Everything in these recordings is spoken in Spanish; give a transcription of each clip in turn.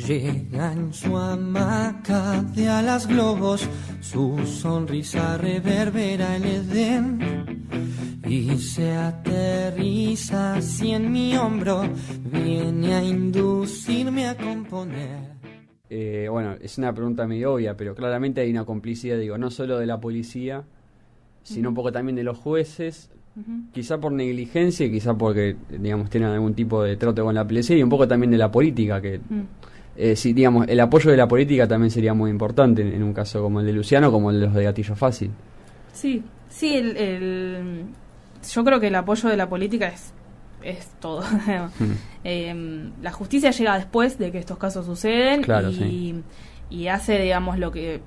Llega en su hamaca de alas globos, su sonrisa reverbera el Edén y se aterriza así en mi hombro, viene a inducirme a componer. Bueno, es una pregunta medio obvia, pero claramente hay una complicidad, digo, no solo de la policía, sino un poco también de los jueces, quizá por negligencia y quizá porque, digamos, tienen algún tipo de trato con la policía, y un poco también de la política, que sí, digamos, el apoyo de la política también sería muy importante en un caso como el de Luciano, como el de los de Gatillo Fácil. Sí, yo creo que el apoyo de la política es todo. La justicia llega después de que estos casos suceden, claro, y hace, digamos, lo que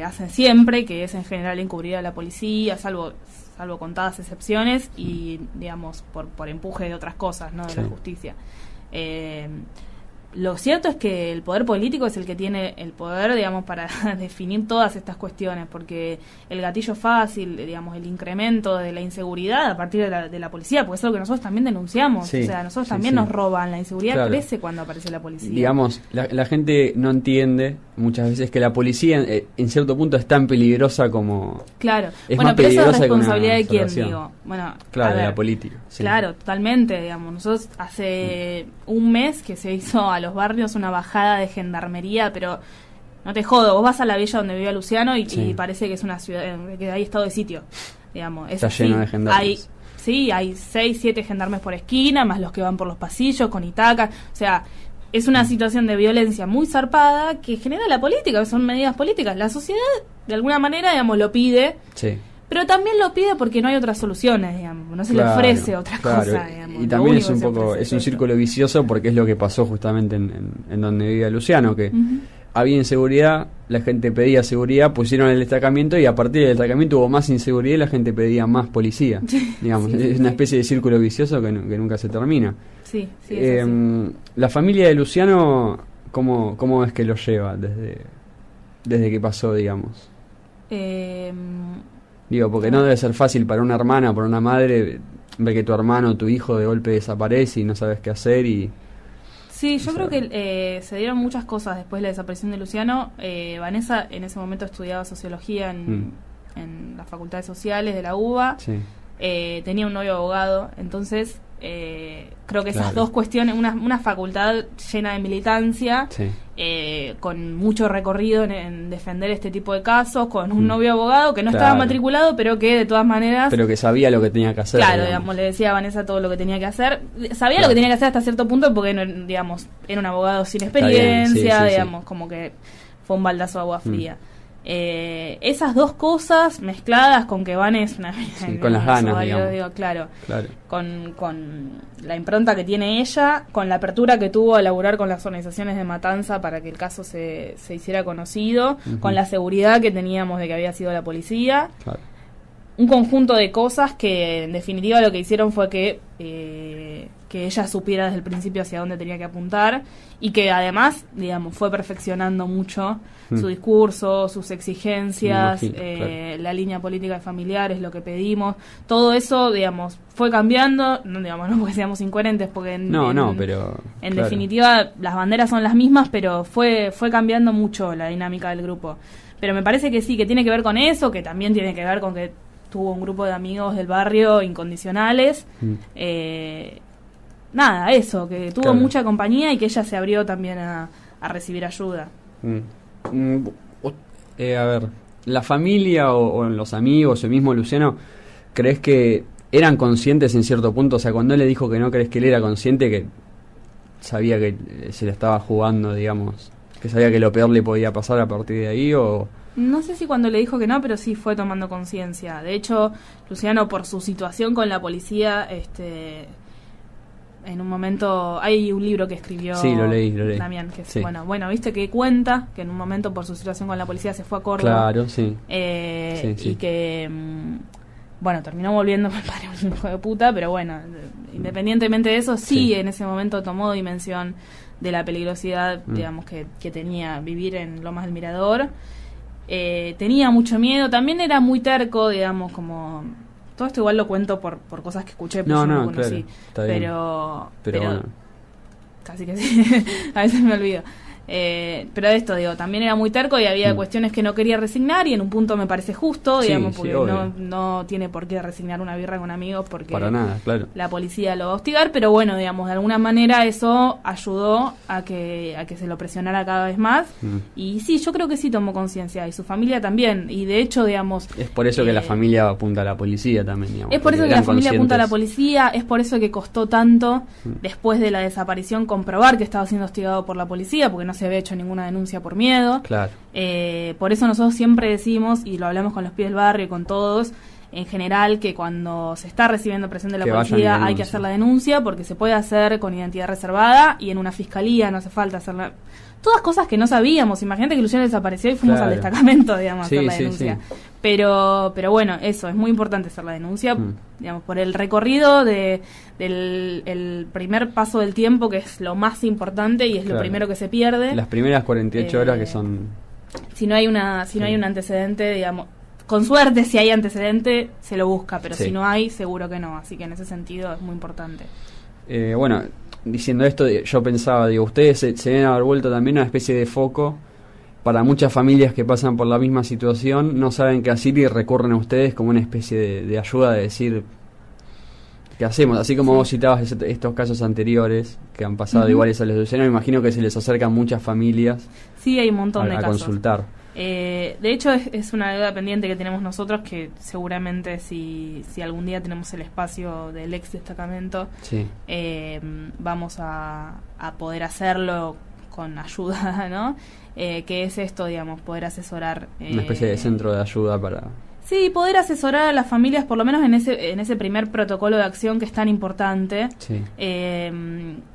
hacen siempre, que es en general encubrir a la policía, salvo contadas excepciones y, digamos, por empuje de otras cosas, ¿no? De la justicia. Lo cierto es que el poder político es el que tiene el poder, digamos, para definir todas estas cuestiones, porque el gatillo fácil, digamos, el incremento de la inseguridad a partir de la policía, porque es algo que nosotros también denunciamos, o sea, nosotros también nos roban, la inseguridad crece cuando aparece la policía. Digamos, la gente no entiende muchas veces que la policía en cierto punto es tan peligrosa como... Claro, es bueno, más pero eso es peligrosa responsabilidad de que quién, una salvación. digo. Bueno, claro, de la política. Sí. Claro, totalmente, digamos. Nosotros hace un mes que se hizo a los barrios una bajada de gendarmería, pero no te jodo, vos vas a la villa donde vivía Luciano y parece que es una ciudad, que hay estado de sitio, digamos. Está lleno de gendarmes. Hay 6, 7 gendarmes por esquina, más los que van por los pasillos con itacas, o sea... Es una situación de violencia muy zarpada que genera la política, son medidas políticas. La sociedad, de alguna manera, digamos, lo pide, pero también lo pide porque no hay otras soluciones, digamos, no se le ofrece otra cosa, digamos. Y también es un poco, es un círculo vicioso porque es lo que pasó justamente en donde vivía Luciano, que había inseguridad, la gente pedía seguridad, pusieron el destacamiento y a partir del destacamiento hubo más inseguridad y la gente pedía más policía. Digamos, es una especie de círculo vicioso que nunca se termina. Sí, la familia de Luciano, ¿cómo es que lo lleva desde que pasó, digamos? Digo, porque no debe ser fácil para una hermana, para una madre, ver que tu hermano o tu hijo de golpe desaparece y no sabes qué hacer y... Sí, yo creo que se dieron muchas cosas después de la desaparición de Luciano. Vanessa en ese momento estudiaba sociología en las facultades sociales de la UBA. Tenía un novio abogado, entonces creo que esas dos cuestiones, una facultad llena de militancia, con mucho recorrido en defender este tipo de casos, con un novio abogado que no estaba matriculado, pero que de todas maneras... Pero que sabía lo que tenía que hacer. Claro, digamos, le decía a Vanessa todo lo que tenía que hacer. Sabía lo que tenía que hacer hasta cierto punto porque, digamos, era un abogado sin experiencia, digamos, como que fue un baldazo de agua fría. Esas dos cosas mezcladas con que Van es una con las ganas, digamos. Claro. Con la impronta que tiene ella, con la apertura que tuvo a laburar con las organizaciones de Matanza para que el caso se hiciera conocido, con la seguridad que teníamos de que había sido la policía, un conjunto de cosas que en definitiva lo que hicieron fue que ella supiera desde el principio hacia dónde tenía que apuntar y que además, digamos, fue perfeccionando mucho su discurso, sus exigencias, la línea política de familiares, lo que pedimos, todo eso, digamos, fue cambiando, no porque seamos incoherentes, porque en definitiva las banderas son las mismas, pero fue cambiando mucho la dinámica del grupo. Pero me parece que sí, que tiene que ver con eso, que también tiene que ver con que tuvo un grupo de amigos del barrio incondicionales, nada, eso, que tuvo mucha compañía y que ella se abrió también a recibir ayuda. A ver, la familia o los amigos, el mismo Luciano, ¿crees que eran conscientes en cierto punto? O sea, cuando él le dijo que no, ¿crees que él era consciente que sabía que se la estaba jugando, digamos, que sabía que lo peor le podía pasar a partir de ahí o...? No sé si cuando le dijo que no, pero sí fue tomando conciencia. De hecho, Luciano, por su situación con la policía, en un momento... Hay un libro que escribió... Sí, lo leí. Damián, que es, bueno, viste que cuenta que en un momento por su situación con la policía se fue a Córdoba. Claro, sí. Y que... terminó volviendo el padre un hijo de puta, pero bueno, independientemente de eso, sí, en ese momento tomó dimensión de la peligrosidad, digamos, que tenía vivir en Lomas del Mirador. Tenía mucho miedo, también era muy terco, digamos, como... Todo esto igual lo cuento por cosas que escuché, pero yo no conocí. Claro, pero bueno. Casi que sí, a veces me olvido. Pero esto, digo, también era muy terco y había cuestiones que no quería resignar, y en un punto me parece justo, digamos, porque no tiene por qué resignar una birra con amigos porque para nada, claro, la policía lo va a hostigar, pero bueno, digamos, de alguna manera eso ayudó a que se lo presionara cada vez más. Y sí, yo creo que sí tomó conciencia, y su familia también, y de hecho, digamos... Es por eso que la familia apunta a la policía también, digamos. Es por eso que la familia apunta a la policía, es por eso que costó tanto, después de la desaparición, comprobar que estaba siendo hostigado por la policía, porque no se había hecho ninguna denuncia por miedo. Claro. Por eso nosotros siempre decimos, y lo hablamos con los pibes del barrio y con todos, en general, que cuando se está recibiendo presión de la policía hay que hacer la denuncia, porque se puede hacer con identidad reservada y en una fiscalía, no hace falta hacerla. Todas cosas que no sabíamos. Imagínate que Luciano desapareció y fuimos al destacamento, digamos, a hacer la denuncia. Sí. Pero bueno, eso, es muy importante hacer la denuncia, digamos, por el recorrido del el primer paso del tiempo, que es lo más importante y es lo primero que se pierde. Las primeras 48 horas que son... Si no hay no hay un antecedente, digamos, con suerte, si hay antecedente, se lo busca, pero si no hay, seguro que no. Así que en ese sentido es muy importante. Bueno, diciendo esto, yo pensaba, digo, ustedes se deben haber vuelto también una especie de foco para muchas familias que pasan por la misma situación, no saben qué hacer y recurren a ustedes como una especie de ayuda, de decir, ¿qué hacemos? Así como vos citabas estos casos anteriores que han pasado iguales a los de Luciano, me imagino que se les acercan muchas familias. Sí, hay un montón de casos. A consultar. De hecho, es una deuda pendiente que tenemos nosotros, que seguramente si algún día tenemos el espacio del ex destacamento, vamos a poder hacerlo con ayuda, ¿no? Que es esto, digamos, poder asesorar. Una especie de centro de ayuda para... Sí, poder asesorar a las familias, por lo menos en ese primer protocolo de acción que es tan importante,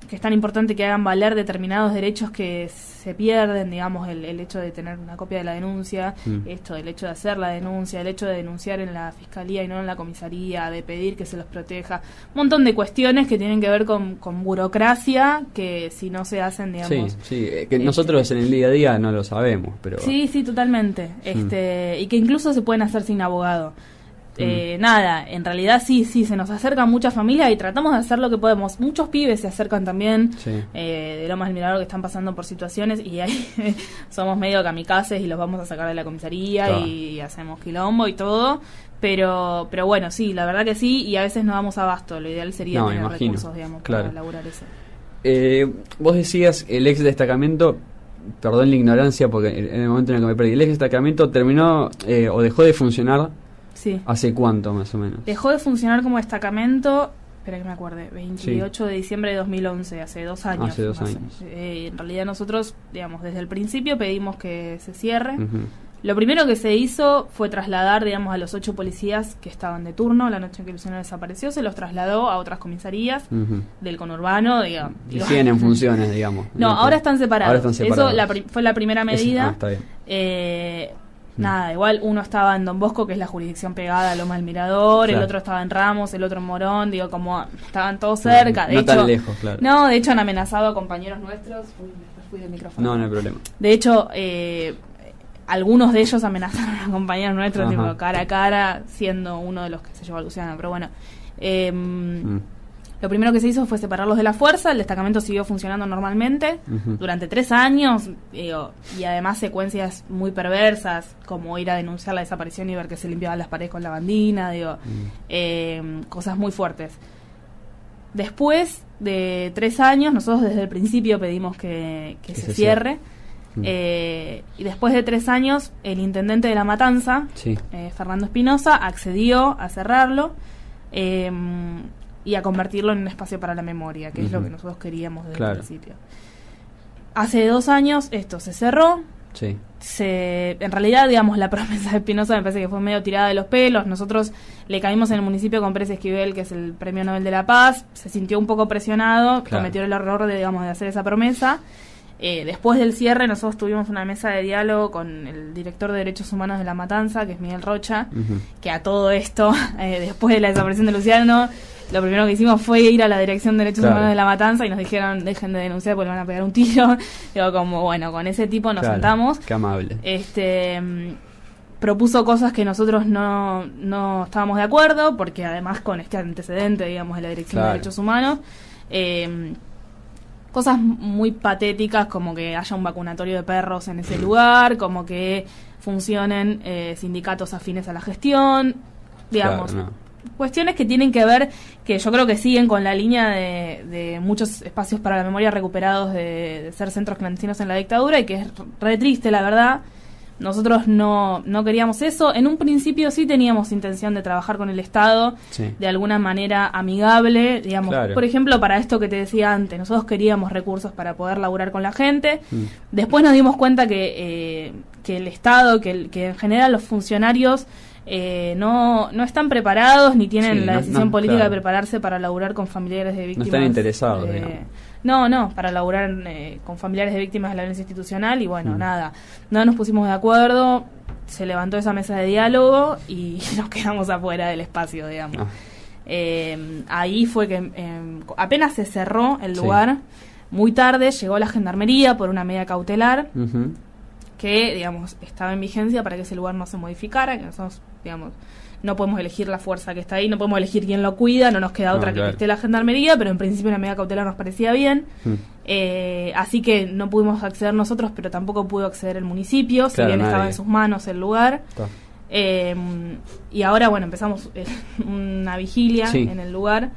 que es tan importante que hagan valer determinados derechos que se pierden, digamos, el hecho de tener una copia de la denuncia, el hecho de hacer la denuncia, el hecho de denunciar en la fiscalía y no en la comisaría, de pedir que se los proteja, un montón de cuestiones que tienen que ver con burocracia, que si no se hacen, digamos... que nosotros en el día a día no lo sabemos, pero... Sí, totalmente, y que incluso se pueden hacer sin abogado. Nada, en realidad sí, se nos acercan muchas familias y tratamos de hacer lo que podemos. Muchos pibes se acercan también de Lomas del Mirador, que están pasando por situaciones y ahí somos medio kamikazes y los vamos a sacar de la comisaría y hacemos quilombo y todo. Pero bueno, sí, la verdad que sí, y a veces no damos abasto. Lo ideal sería tener recursos, digamos, para elaborar eso. Vos decías el ex destacamento, perdón la ignorancia porque en el momento en el que me perdí, el ex destacamento terminó o dejó de funcionar. Sí. ¿Hace cuánto, más o menos? Dejó de funcionar como destacamento, espera que me acuerde, 28 de diciembre de 2011, hace 2 años. Hace 2 años. En realidad nosotros, digamos, desde el principio pedimos que se cierre. Lo primero que se hizo fue trasladar, digamos, a los 8 policías que estaban de turno la noche en que Luciano desapareció, se los trasladó a otras comisarías del conurbano, digamos. Y siguen en funciones, digamos. No, ahora están separados. Eso fue la primera medida. Está bien. Nada, igual uno estaba en Don Bosco, que es la jurisdicción pegada a Loma del Mirador, el otro estaba en Ramos, el otro en Morón, digo, como estaban todos cerca. De hecho, tan lejos, claro. No, de hecho han amenazado a compañeros nuestros. Uy, me fui del micrófono. No hay problema. De hecho, algunos de ellos amenazaron a compañeros nuestros, tipo, cara a cara, siendo uno de los que se llevó a Luciana, pero bueno. Lo primero que se hizo fue separarlos de la fuerza. El destacamento siguió funcionando normalmente durante 3 años, y además secuencias muy perversas, como ir a denunciar la desaparición y ver que se limpiaban las paredes con lavandina, cosas muy fuertes. Después de 3 años, nosotros desde el principio pedimos que se cierre. Y después de 3 años, el intendente de La Matanza, Fernando Espinosa, accedió a cerrarlo y a convertirlo en un espacio para la memoria, que es lo que nosotros queríamos desde el principio. Hace 2 años esto se cerró. En realidad, digamos, la promesa de Espinosa me parece que fue medio tirada de los pelos. Nosotros le caímos en el municipio con Pérez Esquivel, que es el Premio Nobel de la Paz. Se sintió un poco presionado, cometió el error de hacer esa promesa. Después del cierre, nosotros tuvimos una mesa de diálogo con el director de Derechos Humanos de La Matanza, que es Miguel Rocha, que a todo esto, después de la desaparición de Luciano, lo primero que hicimos fue ir a la Dirección de Derechos Humanos de La Matanza y nos dijeron, dejen de denunciar porque le van a pegar un tiro. Digo, como, bueno, con ese tipo nos sentamos. Qué amable. Propuso cosas que nosotros no estábamos de acuerdo, porque además con este antecedente, digamos, de la Dirección de Derechos Humanos, cosas muy patéticas, como que haya un vacunatorio de perros en ese lugar, como que funcionen sindicatos afines a la gestión, digamos, Claro, cuestiones que tienen que ver, que yo creo que siguen con la línea de muchos espacios para la memoria recuperados de ser centros clandestinos en la dictadura, y que es re triste, la verdad. Nosotros no queríamos eso. En un principio sí teníamos intención de trabajar con el Estado de alguna manera amigable, digamos. Claro. Por ejemplo, para esto que te decía antes, nosotros queríamos recursos para poder laburar con la gente. Después nos dimos cuenta que el Estado, que en general los funcionarios no están preparados ni tienen la decisión política de prepararse para laburar con familiares de víctimas. No están interesados, No, para laburar con familiares de víctimas de la violencia institucional, y bueno, nada, no nos pusimos de acuerdo, se levantó esa mesa de diálogo y nos quedamos afuera del espacio, digamos. Ahí fue que apenas se cerró el lugar, muy tarde llegó la gendarmería por una medida cautelar, que, digamos, estaba en vigencia para que ese lugar no se modificara, que nosotros, digamos, no podemos elegir la fuerza que está ahí, no podemos elegir quién lo cuida, no nos queda otra que esté la gendarmería, pero en principio una medida cautelar nos parecía bien. Así que no pudimos acceder nosotros, pero tampoco pudo acceder el municipio, si bien estaba en sus manos el lugar. Y ahora, bueno, empezamos una vigilia en el lugar,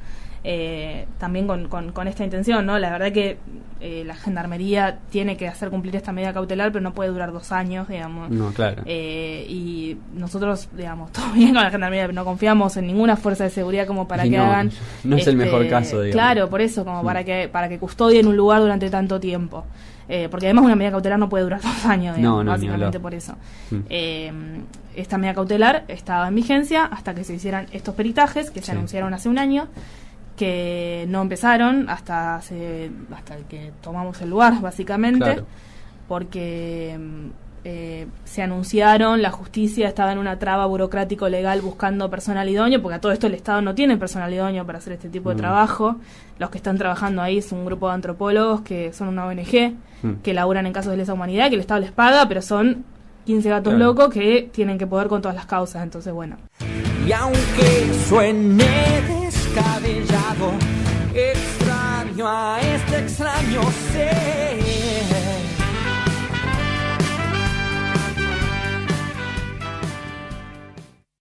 también con esta intención, ¿no? La verdad que la gendarmería tiene que hacer cumplir esta medida cautelar, pero no puede durar 2 años, digamos. No, claro. Y nosotros, digamos, todo bien con la gendarmería, pero no confiamos en ninguna fuerza de seguridad como para que hagan... No es el mejor caso, digamos. Claro, por eso, como para que custodien un lugar durante tanto tiempo. Porque además una medida cautelar no puede durar 2 años, digamos, básicamente por eso. Esta medida cautelar estaba en vigencia hasta que se hicieran estos peritajes que se anunciaron hace un año, que no empezaron hasta que tomamos el lugar, básicamente, porque se anunciaron, la justicia estaba en una traba burocrático-legal buscando personal idóneo, porque a todo esto el Estado no tiene personal idóneo para hacer este tipo de trabajo. Los que están trabajando ahí es un grupo de antropólogos que son una ONG, que laburan en casos de lesa humanidad, que el Estado les paga, pero son 15 gatos locos que tienen que poder con todas las causas, entonces bueno. Y aunque suene descabellado, extraño a este extraño ser.